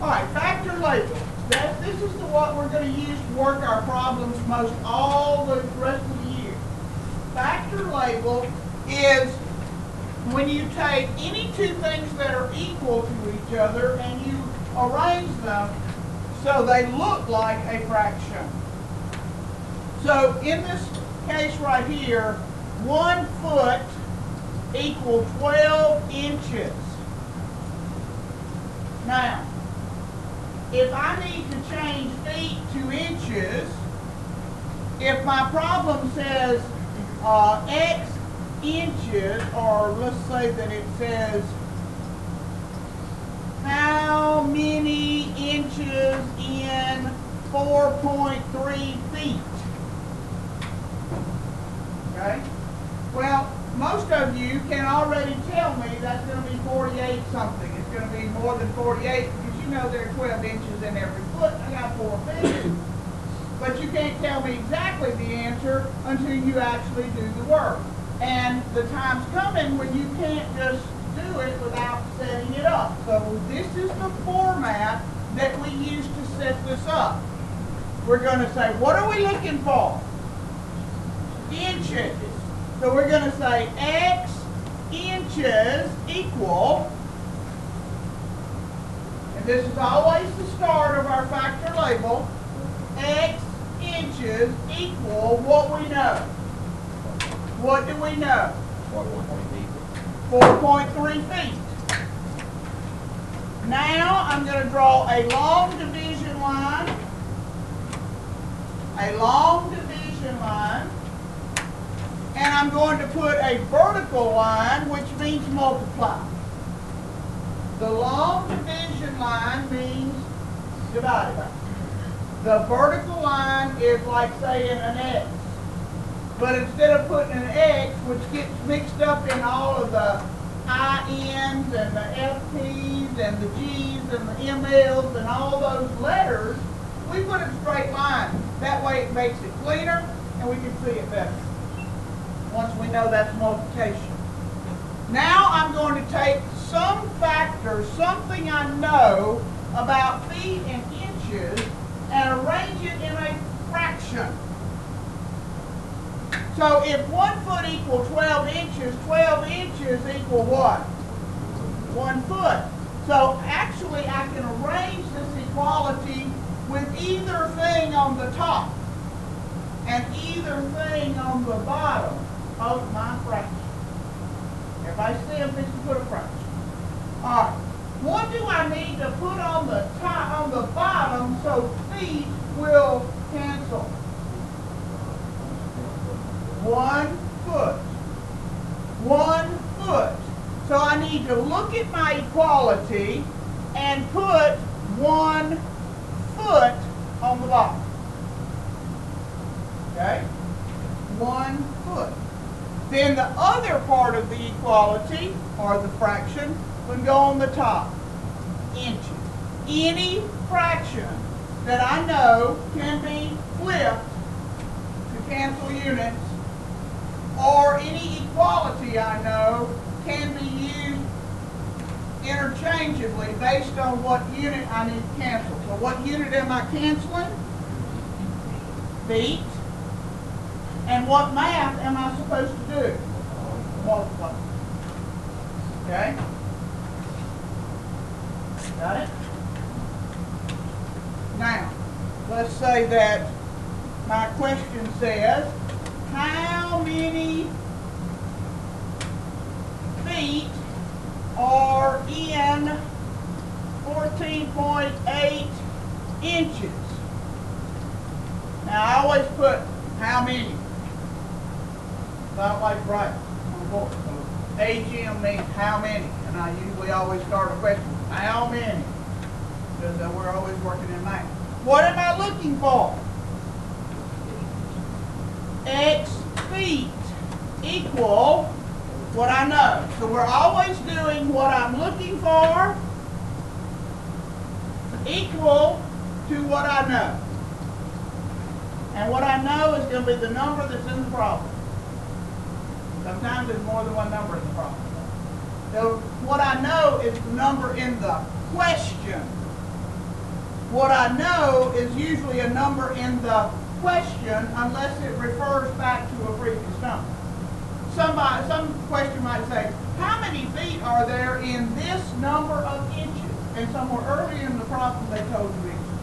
All right, factor label. This is what we're going to use to work our problems most all the rest of the year. Factor label is when you take any two things that are equal to each other and you arrange them so they look like a fraction. So in this case right here, 1 foot equals 12 inches. Now, if I need to change feet to inches, if my problem says X inches, or let's say that it says how many inches in 4.3 feet. Okay? Well, most of you can already tell me that's going to be 48 something. It's going to be more than 48 because you know there are 12 inches in every foot. I got 4 feet. But you can't tell me exactly the answer until you actually do the work. And the time's coming when you can't just do it without setting it up. So this is the format that we use to set this up. We're going to say, what are we looking for? Inches. So we're going to say X inches equal, and this is always the start of our factor label, X inches equal what we know. What do we know? 4.3 feet. Now I'm going to draw a long division line. A long division line. And I'm going to put a vertical line, which means multiply. The long division line means divided by. The vertical line is like saying an X. But instead of putting an X, which gets mixed up in all of the INs and the FPs and the Gs and the MLs and all those letters, we put a straight line. That way it makes it cleaner and we can see it better. Once we know that's multiplication. Now I'm going to take some factor, something I know about feet and inches, and arrange it in a fraction. So if 1 foot equals 12 inches equal what? 1 foot. So actually I can arrange this equality with either thing on the top and either thing on the bottom of my fraction. Everybody see I'm fixing to put a fraction. Alright. What do I need to put on the top, on the bottom, so feet will cancel? 1 foot. 1 foot. So I need to look at my equality and put 1 foot on the bottom. Okay? 1 foot. Then the other part of the equality, or the fraction, would go on the top. Inches. Any fraction that I know can be flipped to cancel units, or any equality I know can be used interchangeably based on what unit I need to cancel. So what unit am I canceling? Feet. And what math am I supposed to do? Multiply. Okay? Got it? Now, let's say that my question says, how many feet are in 14.8 inches? Now, I always put how many. Not like right on the board. So AGM means how many. And I usually always start a question with how many. Because we're always working in math. What am I looking for? X feet equal what I know. So we're always doing what I'm looking for equal to what I know. And what I know is going to be the number that's in the problem. Sometimes there's more than one number in the problem. So what I know is the number in the question. What I know is usually a number in the question unless it refers back to a previous number. Some question might say, how many feet are there in this number of inches? And somewhere earlier in the problem they told you inches.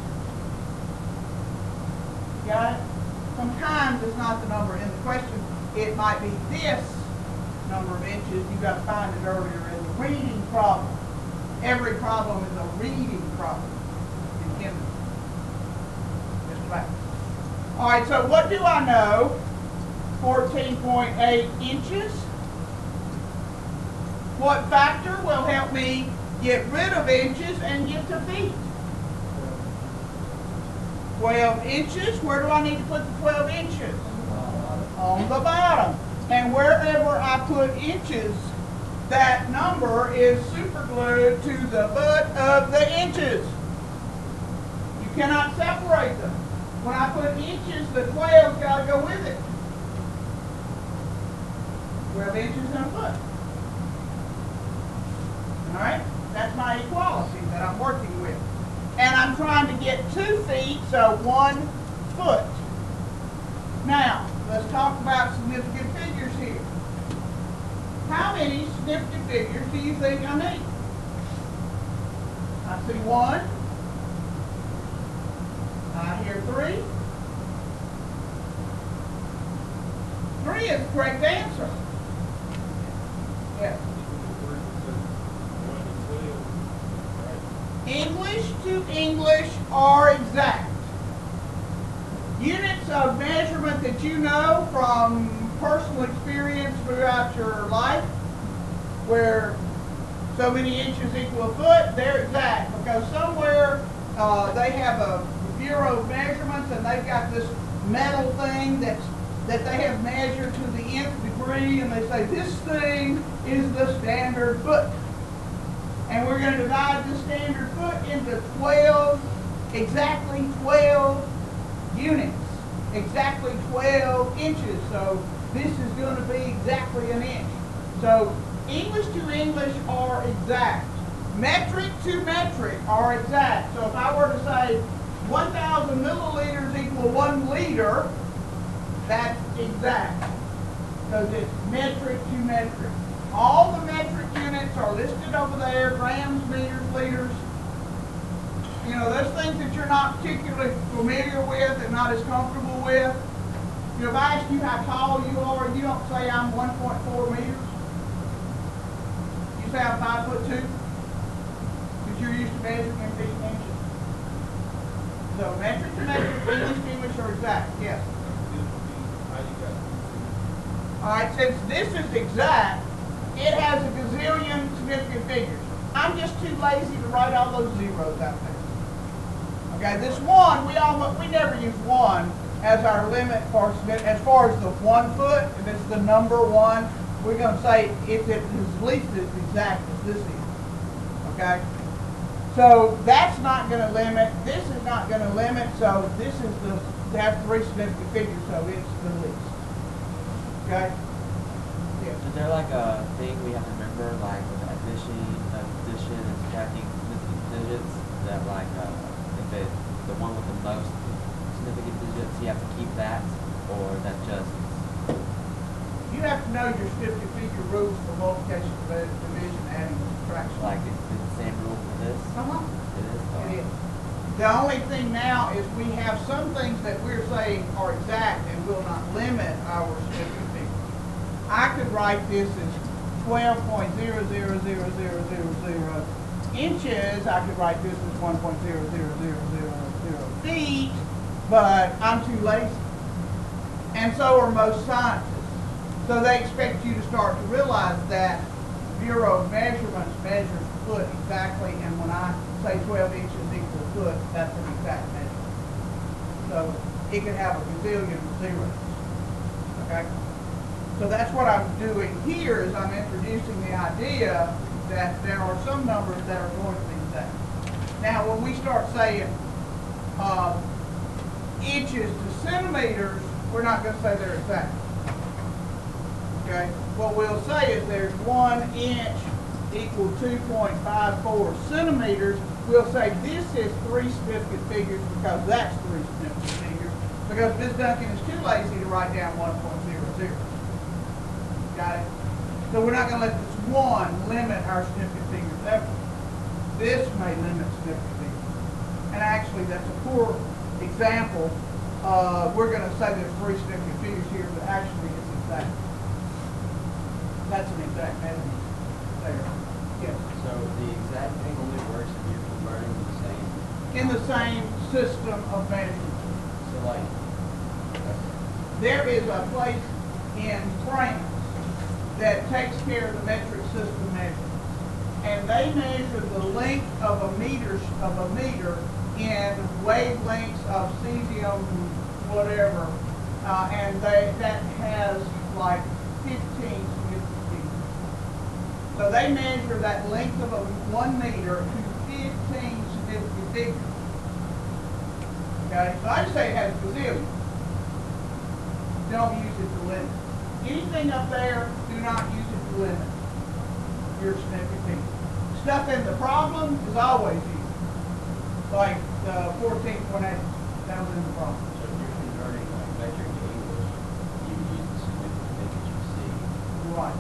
Got it? Sometimes it's not the number in the question. It might be this number of inches. You've got to find it earlier in the reading problem. Every problem is a reading problem in chemistry. Just about. All right, so what do I know? 14.8 inches. What factor will help me get rid of inches and get to feet? 12 inches. Where do I need to put the 12 inches? On the bottom. And wherever I put inches, that number is superglued to the butt of the inches. You cannot separate them. When I put inches, the 12's got to go with it. 12 inches in a foot. All right? That's my equality that I'm working with. And I'm trying to get 2 feet, so 1 foot. Now, let's talk about significant figures here. How many significant figures do you think I need? I see 1. I hear 3. 3 is the correct answer. Yes. English to English are exact. Units of measurement that you know from personal experience throughout your life, where so many inches equal a foot, they're exact because somewhere they have a Bureau of Measurements and they've got this metal thing that they have measured to the nth degree, and they say this thing is the standard foot. And we're going to divide the standard foot into 12, exactly 12 units, exactly 12 inches. So this is going to be exactly an inch. So English to English are exact. Metric to metric are exact. So if I were to say 1,000 milliliters equal 1 liter, that's exact because it's metric to metric. All the metric units are listed over there, grams, meters, liters. You know, those things that you're not particularly familiar with and not as comfortable with. You know, if I ask you how tall you are, you don't say I'm 1.4 meters. You say I'm 5'2", because you're used to measuring in feet and inches. So metric to metric, English to English are exact, yes. All right, since this is exact, it has a gazillion significant figures. I'm just too lazy to write all those zeros out there. Okay, this 1, we never use 1 as our limit for as far as the 1 foot. If it's the number 1, we're going to say if it is at least as exact as this is. Okay, so that's not going to limit. This is not going to limit. So this is that's 3 significant figures. So it's the least. Okay. Is there like a thing we have to remember, like with addition and subtracting significant digits, that like if the one with the most significant digits, you have to keep that, or is that just? You have to know your significant figure rules for multiplication, division, adding, and subtraction. Like it's the same rule for this? It is? It is. The only thing now is we have some things that we're saying are exact and will not limit our significant figure. I could write this as 12.000000 inches. I could write this as 1.00000 feet, but I'm too lazy. And so are most scientists. So they expect you to start to realize that Bureau of Measurements measures the foot exactly, and when I say 12 inches equal a foot, that's an exact measurement. So it could have a gazillion zeros. Okay? So that's what I'm doing here is I'm introducing the idea that there are some numbers that are going to be exact. Now when we start saying inches to centimeters, we're not going to say they're exact. Okay? What we'll say is there's 1 inch equal 2.54 centimeters, we'll say this is 3 significant figures because that's 3 significant figures. Because Ms. Duncan is too lazy to write down 1.00. Got it? So we're not going to let this one limit our significant figures ever. This may limit significant figures. And actually, that's a poor example. We're going to say there's 3 significant figures here, but actually it's exact. That's an exact measurement there. Yes. So the exact thing only works if you're converting the same. In the same system of measurement. So like, There is a place in France that takes care of the metric system measurements. And they measure the length of a meter in wavelengths of cesium, whatever. And that has like 15 significant figures. So they measure that length of 1 meter to 15 significant figures. Okay, so I just say it has gazillion. Don't use it to limit. Anything up there, do not use it to limit your significant figure. Stuff in the problem is always used. Like 14.8, that was in the problem. so if you're converting like metric to English, you would use the significant figures you see. Right.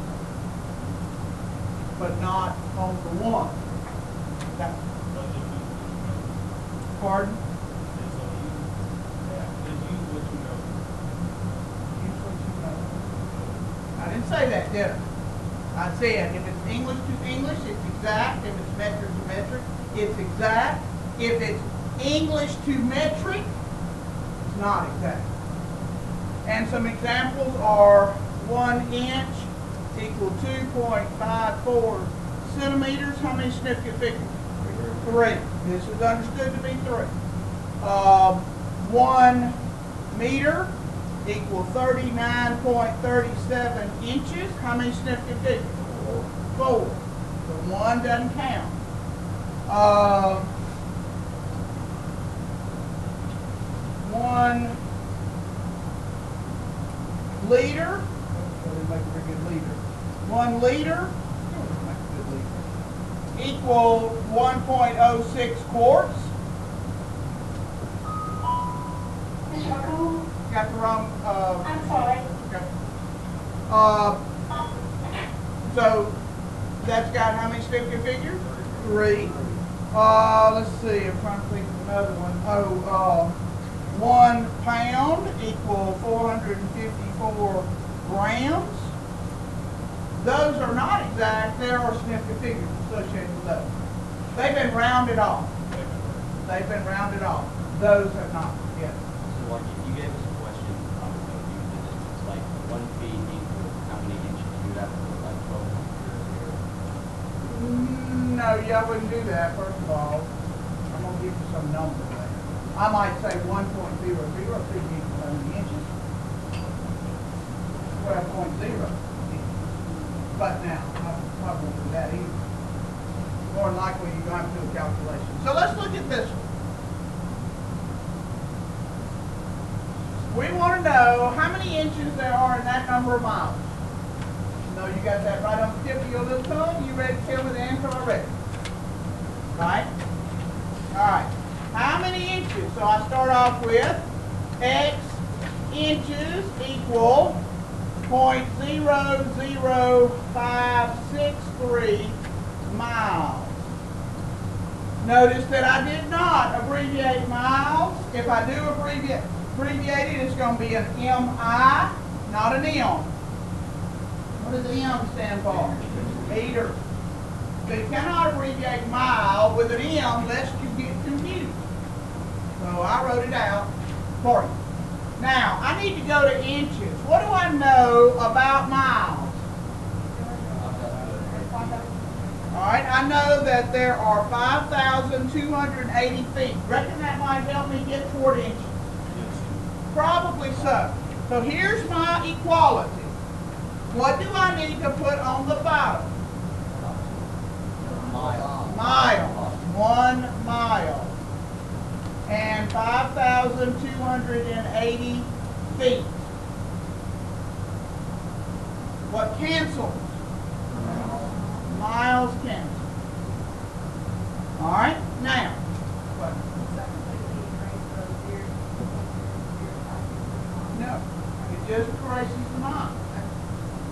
But not on the one. That, pardon? Use what you know. I didn't say that, did I? I said if it's English to English, it's exact. If it's metric to metric, it's exact. If it's English to metric, it's not exact. And some examples are 1 inch equal 2.54 centimeters. How many significant figures? 3. This is understood to be 3. 1 meter equal 39.37 inches. How many significant figures? 4. So 1 doesn't count. 1 liter. Make a very good liter. 1 liter equal 1.06 quarts. Got the wrong. I'm sorry. Okay. So that's got how many significant figures? 3. Let's see. I'm trying to think of another one. 1 pound equal 454 grams. Those are not exact. There are significant figures associated with those. They've been rounded off. They've been rounded off. Those have not. Yes. So like if you gave us a question, I don't know if you did it, it's like 1 feet equals how many inches? You would have to put like 12.00. No, yeah, I wouldn't do that, first of all. I'm going to give you some number there. I might say 1.00 feet equals how many inches? 12.0. But now, I won't do that either. More than likely, you're going to have to do a calculation. So let's look at this one. We want to know how many inches there are in that number of miles. You know you got that right on the tip of your little tongue. You ready to tell me the answer already? Right? All right. How many inches? So I start off with X inches equal 0.00563 miles. Notice that I did not abbreviate miles. If I do abbreviate it, it's going to be an MI, not an M. What does M stand for? Meter. So you cannot abbreviate mile with an M lest you get confused. So I wrote it out for you. Now, I need to go to inches. What do I know about miles? All right, I know that there are 5,280 feet. Reckon that might help me get toward inches? Probably so. So here's my equality. What do I need to put on the bottom? Mile. Mile. 1 mile. And 5,280 feet. What cancels? Miles cancel. All right, now. No, it just erases the mile.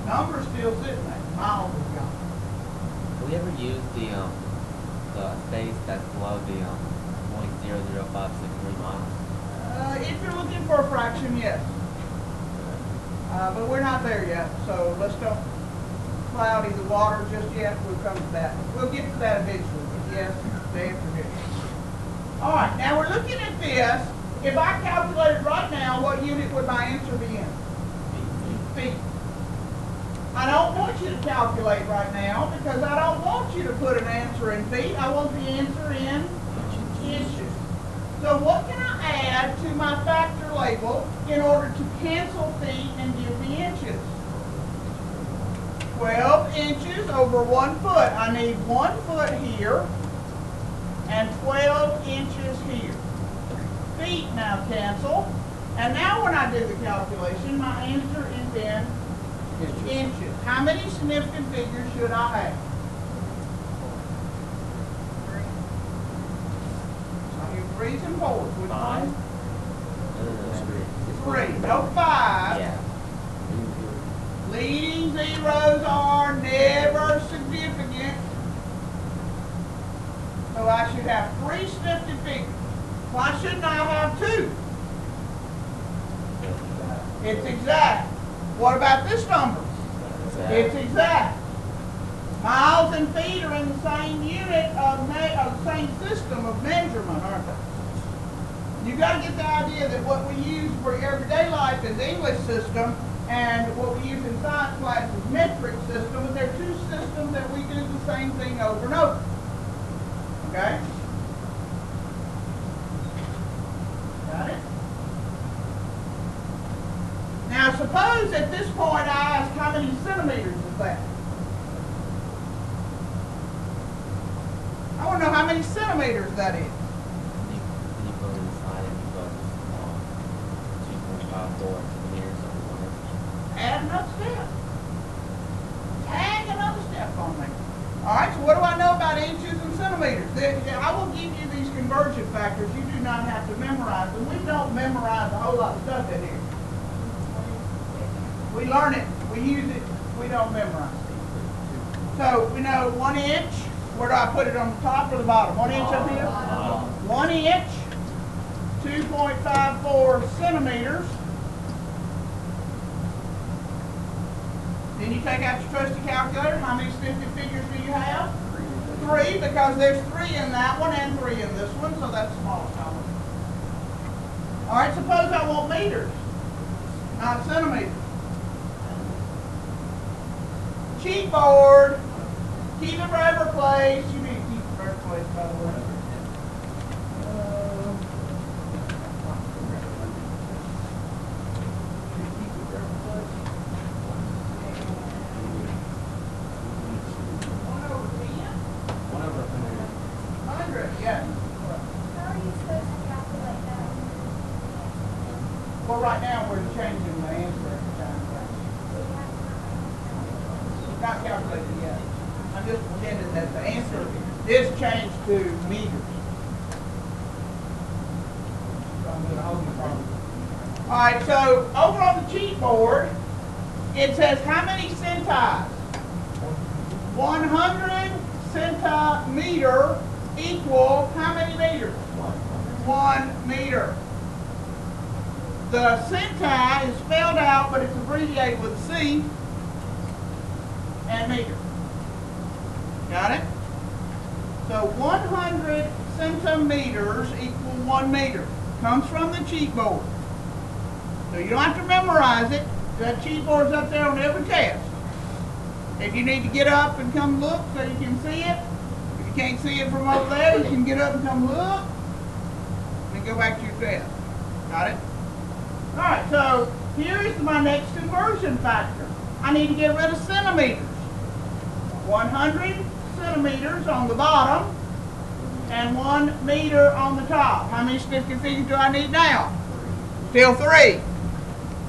Number's still sitting there. Miles is gone. Have we ever used the space that's below the 0.00563 miles? If you're looking for a fraction, yes. But we're not there yet, so let's don't cloudy the water just yet. We'll come to that. We'll get to that eventually, but yes, the answer is. All right, now we're looking at this. If I calculated right now, what unit would my answer be in? Feet. I don't want you to calculate right now because I don't want you to put an answer in feet. I want the answer in inches. So what can I add to my factor label in order to cancel feet and give me inches? 12 inches over 1 foot. I need 1 foot here and 12 inches here. Feet now cancel. And now when I do the calculation, my answer is in inches. How many significant figures should I have? 3s and 4s. Which one? 3. No 5. Yeah. Leading zeros are never significant. So I should have 3 significant figures. Why shouldn't I have 2? It's exact. What about this number? It's exact. Miles and feet are in the same unit of the same system of measurement, aren't they? You've got to get the idea that what we use for everyday life is English system, and what we use in science class is metric system, but they're 2 systems that we do the same thing over and over. Okay? Got it? Now suppose at this point I ask how many centimeters is that? I want to know how many centimeters that is. Can you put it inside and you put 2.54 centimeters on one inch? Add another step. Tag another step on there. All right, so what do I know about inches and centimeters? I will give you these conversion factors. You do not have to memorize them. We don't memorize a whole lot of stuff in here. We learn it. We use it. We don't memorize it. So we know 1 inch. Where do I put it, on the top or the bottom? 1 inch up here? 1 inch, 2.54 centimeters. Then you take out your trusty calculator. How many significant figures do you have? 3, because there's 3 in that one and 3 in this one, so that's the smallest number. All right, suppose I want meters, not centimeters. Cheat board. Keep it forever place. You need to keep it forever place, by the way. Well, right now we're changing the answer every time. Not calculated yet. I'm just pretending that the answer is changed to meters. All right, so over on the cheat board, it says how many centimeters? 100 centimeter equal how many meters? 1 meter. The centi is spelled out, but it's abbreviated with C and meter. Got it? So 100 centimeters equal 1 meter. Comes from the cheat board. So you don't have to memorize it. That cheat board's up there on every test. If you need to get up and come look so you can see it, if you can't see it from over there, you can get up and come look, and go back to your test. Got it? All right, so here is my next conversion factor. I need to get rid of centimeters. 100 centimeters on the bottom and 1 meter on the top. How many significant figures do I need now? Still 3.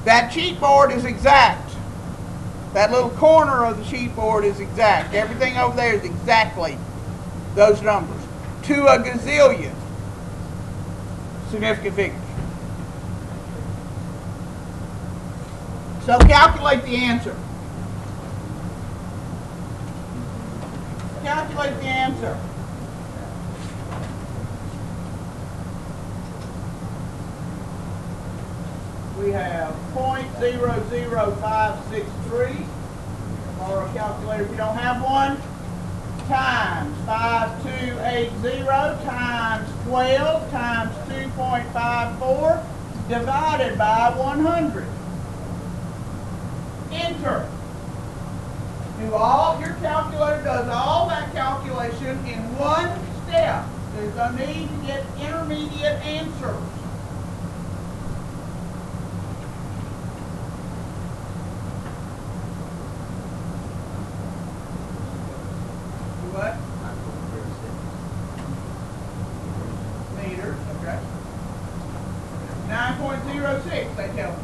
That cheat board is exact. That little corner of the cheat board is exact. Everything over there is exactly those numbers. to a gazillion significant figures. So calculate the answer. Calculate the answer. We have 0.00563. Borrow a calculator if you don't have one. Times 5280 times 12 times 2.54 divided by 100. Enter. Your calculator does all that calculation in one step. There's no need to get intermediate answers. What? Meters, okay. 9.06, they tell me.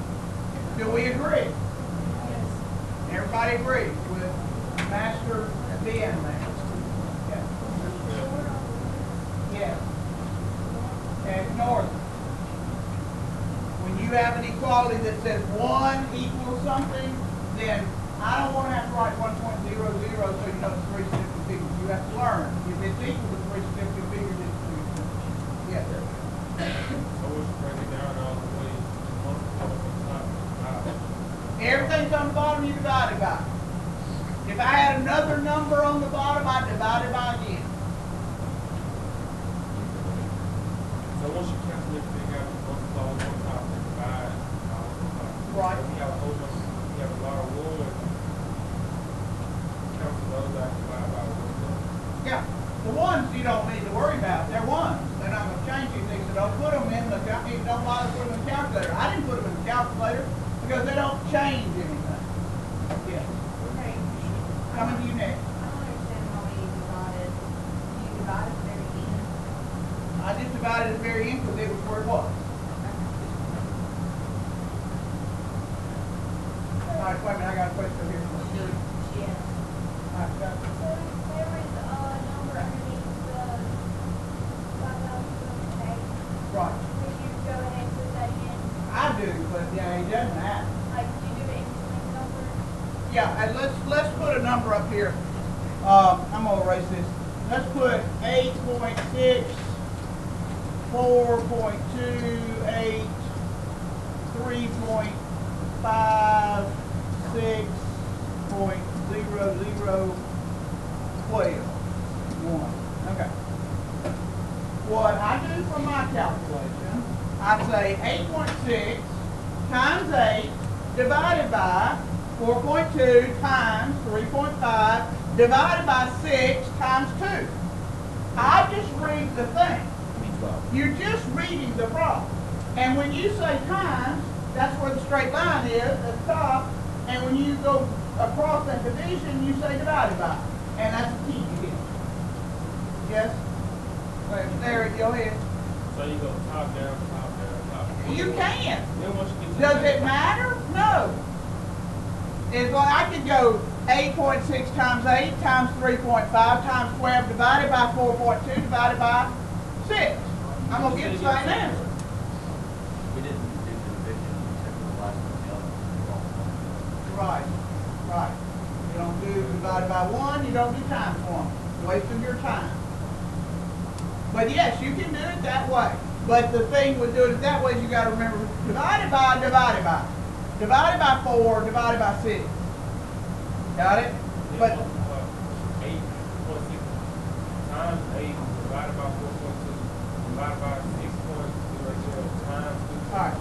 Do we agree? Yes. Everybody agrees with Master Ben there? Yes. Yes. And north. When you have an equality that says 1 equals something, then I don't want to have to write 1.00 so you know it's 3 significant figures. You have to learn. If it's equal to 3 significant figures, it's 3 significant. Yes. So we should break it down all the way to Everything's on the bottom, you divide it by. If I had another number on the bottom, I'd divide it by again. So once you calculate the figure out, you multiply on one top and divide on Right. If you have a whole bunch, you have a lot of room, cancel those out, divide by one. Yeah. The ones you don't need to worry about. They're ones. They're not going to change anything, so don't put them in the don't bother putting them in the calculator. I didn't put them in the calculator because they don't change anything. Yes. Okay. Coming to you next. I don't understand how you divided. You divided the very end. I just divided at the very end because it was where it was. All right, wait a minute. I got a question over here. Yeah. All right, got it. So there was a number underneath the 5,008. Right. Could you go ahead and put that in? I do, but yeah, it doesn't matter. Like, did you do it in blank number? Yeah, and let's put a number up here. I'm gonna erase this. Let's put 8.6, 4.28, 3.5, 6.0012. 1. Okay. What I do for my calculation, I say 8.6 times 8 divided by 4.2 times 3.5 divided by 6 times 2. I just read the thing. You're just reading the problem. And when you say times, that's where the straight line is at the top. And when you go across that division, you say divided by. And that's the key to it. Yes? Wait, there, go ahead. So you go top down, top down, top down. You can. Then once you get to Does the it matter? No. It's like I could go 8.6 times 8 times 3.5 times 12 divided by 4.2 divided by 6. I'm going to get the same answer. We didn't do the division except for the last one. Right. Right. You don't do divided by 1, you don't do times 1. Wasting your time. But yes, you can do it that way. But the thing with doing it that way is you got to remember divided by, divided by. Divided by 4, divided by 6. Got it? But 8.6 times 8 divided by 4.2 divided by 6.00 times 2. all right.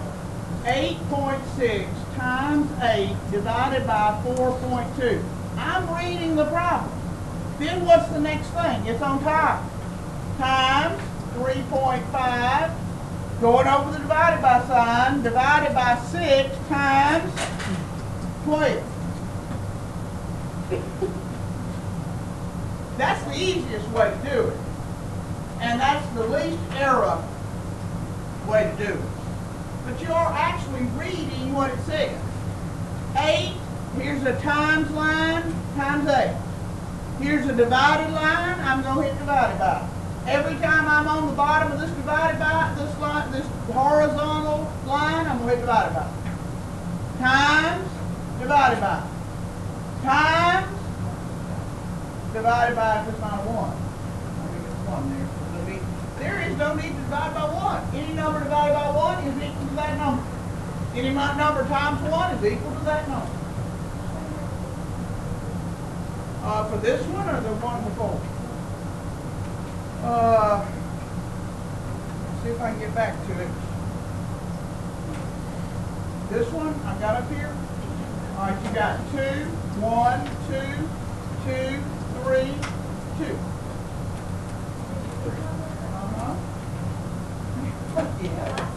8.6 times 8 divided by 4.2. I'm reading the problem. Then what's the next thing? It's on top. Times 3.5, going over the divided by sign, divided by 6 times 12. That's the easiest way to do it. And that's the least error way to do it. But you are actually reading what it says. 8, here's a times line, times 8. Here's a divided line, I'm going to hit divided by. Every time I'm on the bottom of this divided by, this line, this horizontal line, I'm going to hit divided by. Times, divided by. Times, divided by just minus 1. I'll give it 1 there. There is no need to divide by 1. Any number divided by 1 is equal to that number. Any number times 1 is equal to that number. For this one or the one before? Let's see if I can get back to it. This one I've got up here. All right, you got 2, 1, 2, 2, 3, 2. Yeah.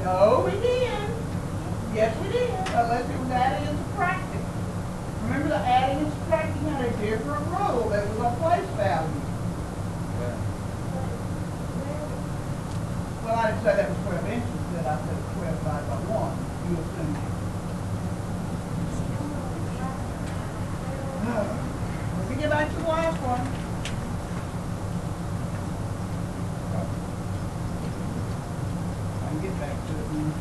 No, we did. Yes, we did. Unless it was adding and subtracting. Remember, the adding and subtracting had a different rule that was on place value. Well, I didn't say that was 12 inches, did I? I said 12 divided by 1. You assumed it. Let me get back to the last one. I can get back to it now.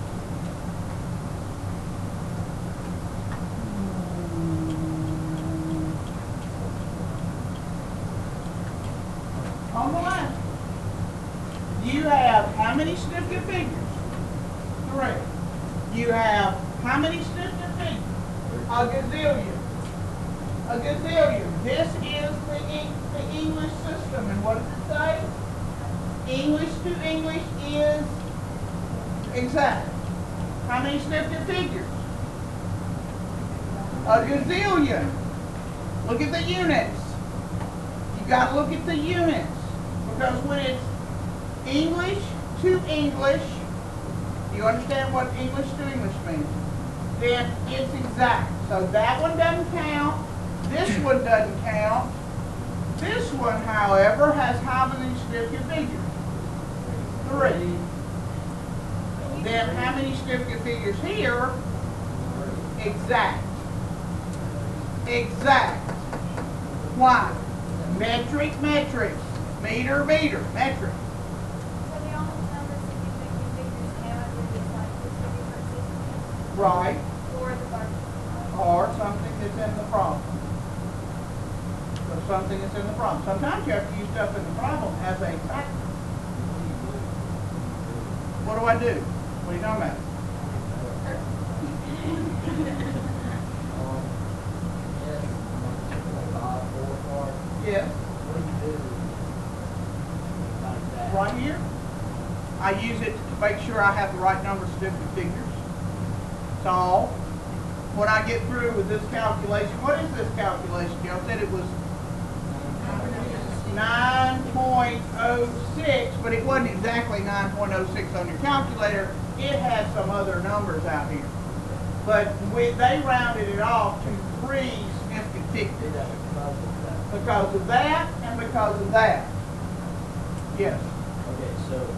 On the last one, you have how many significant figures? 3. You have how many significant figures? A gazillion. A gazillion. This is the English system. And what does it say? English to English is exact. How many significant figures? A gazillion. Look at the units. You got to look at the units. Because when it's English to English, you understand what English to English means? Then it's exact. So that one doesn't count. This one doesn't count. This one, however, has how many significant figures? 3. Then how many significant figures here? Exact. Exact. Why? Metric, metric. Meter, meter, metric. So the only numbers that you think you figures count are just like this would be persistent Right. or the first. Or something that's in the problem. So something that's in the problem. Sometimes you have to use stuff in the problem as a factor. What do I do? What are you talking about? Yes. Right here. I use it to make sure I have the right number of significant figures. So, when I get through with this calculation, what is this calculation? Y'all said it was 9.06, but it wasn't exactly 9.06 on your calculator. It had some other numbers out here. But they rounded it off to 3 significant figures. Because of that and because of that. Yes. Okay, so if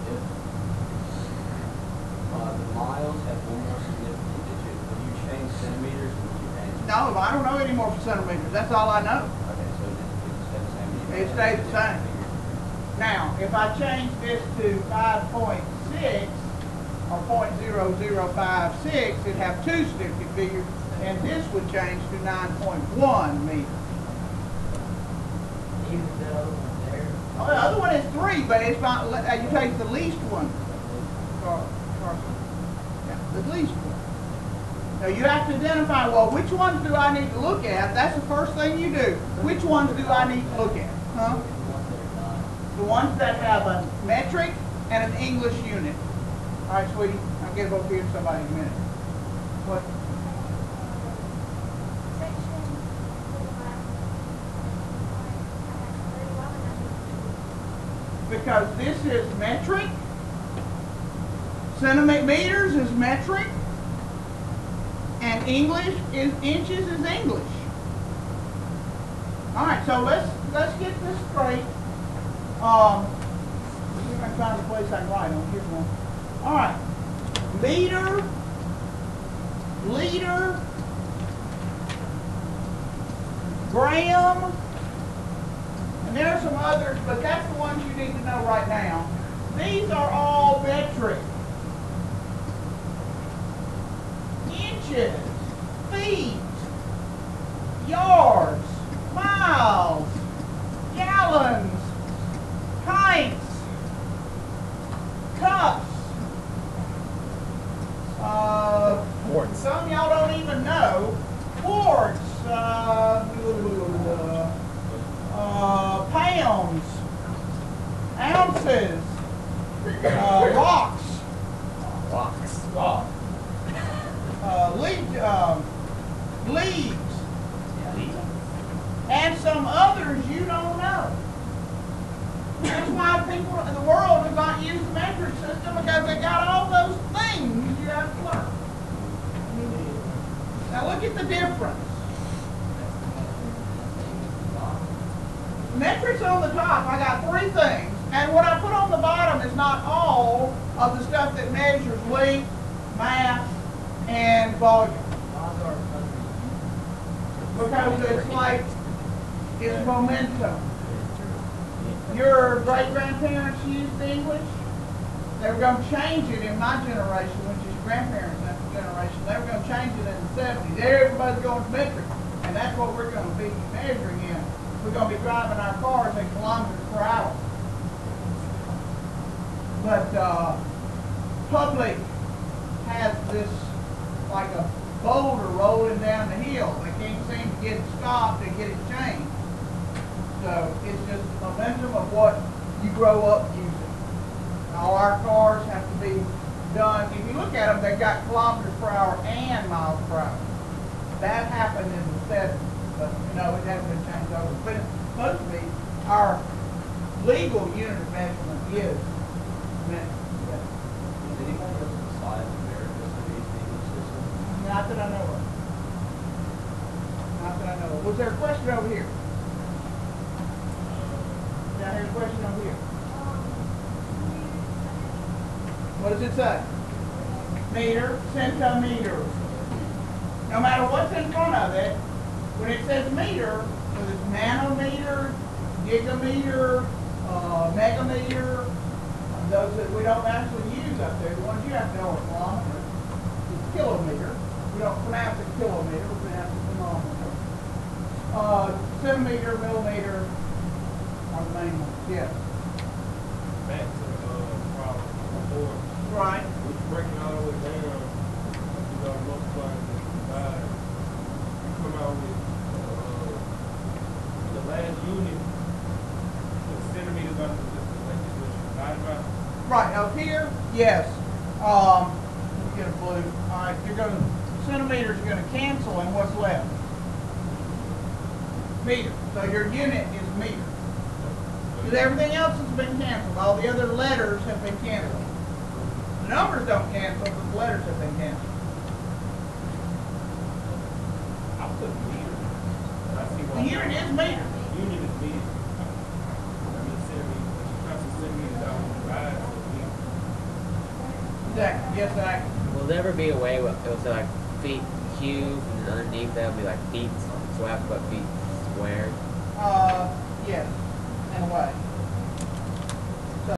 the miles have one more significant digit, would you change centimeters or would you change? No, I don't know any more for centimeters. That's all I know. Okay, so it stays the same. It stays the same. Now, if I change this to 5.6 or 0.0056, it'd have 2 significant figures, and this would change to 9.1 meters. Oh, the other one is 3, but it's not. You take the least one. Yeah, the least one. Now you have to identify. Well, which ones do I need to look at? That's the first thing you do. Which ones do I need to look at? Huh? The ones that have a metric and an English unit. All right, sweetie. I'll get over here to somebody in a minute. What? Because this is metric, centimeters is metric, and English is inches is English. All right, so let's get this straight. See if I can find a place I can write on. Here's one. All right, meter, liter, gram, and And there are some others, but that's the ones you need to know right now. These are all metric. Inches, feet, yards, miles, gallons, pints, cups. Quarts. Some of y'all don't even know. Quarts, pounds, ounces, rocks, leaves, and some others you don't know. That's why people in the world do not use the metric system, because they got all those things you have to learn. Now look at the difference. Metrics on the top, I got 3 things. And what I put on the bottom is not all of the stuff that measures weight, mass, and volume. Because it's like, it's momentum. Your great-grandparents used English. They were going to change it in my generation, which is grandparents' generation. They were going to change it in the 70s. Everybody's going to metric. And that's what we're going to be measuring in. We're going to be driving our cars at kilometers per hour. But public has this, like a boulder rolling down the hill. They can't seem to get it stopped and get it changed. So it's just the momentum of what you grow up using. All our cars have to be done. If you look at them, they've got kilometers per hour and miles per hour. That happened in the 70s, but you know, it hasn't been changed over. But it's supposed to be our legal unit of measurement is meant. Does anybody else besides America use the English system? Not that I know of. Not that I know of. Was there a question over here? Yeah, here's a question over here. What does it say? Meter, centimeter. No matter what's in front of it, when it says meter, whether it's nanometer, gigameter, megameter, those that we don't actually use up there, the ones you have to know are kilometers. It's kilometer. We don't pronounce it kilometer, we pronounce it thermometer. Centimeter, millimeter are the main ones, yes. Back to the problem before. Right. Which breaking all the way down, you got multiplying and divide. You come out with the last unit, the centimeters on the like this what you divide by. Right, up here, yes. Let me get a blue. All right, you're going to, centimeters are going to cancel, and what's left? Meter. So your unit is meter. Because everything else has been canceled. All the other letters have been canceled. The numbers don't cancel, but the letters have been canceled. I put meter. And I see The why. unit is meter. Unit is meter. I mean centimeters. When you cross the centimeters out and divide, so meter. Exactly. Yes, exactly. Will there ever be a way where it'll say like feet cubed and then underneath that will be like feet, so I have to put feet squared? Yes, in a way.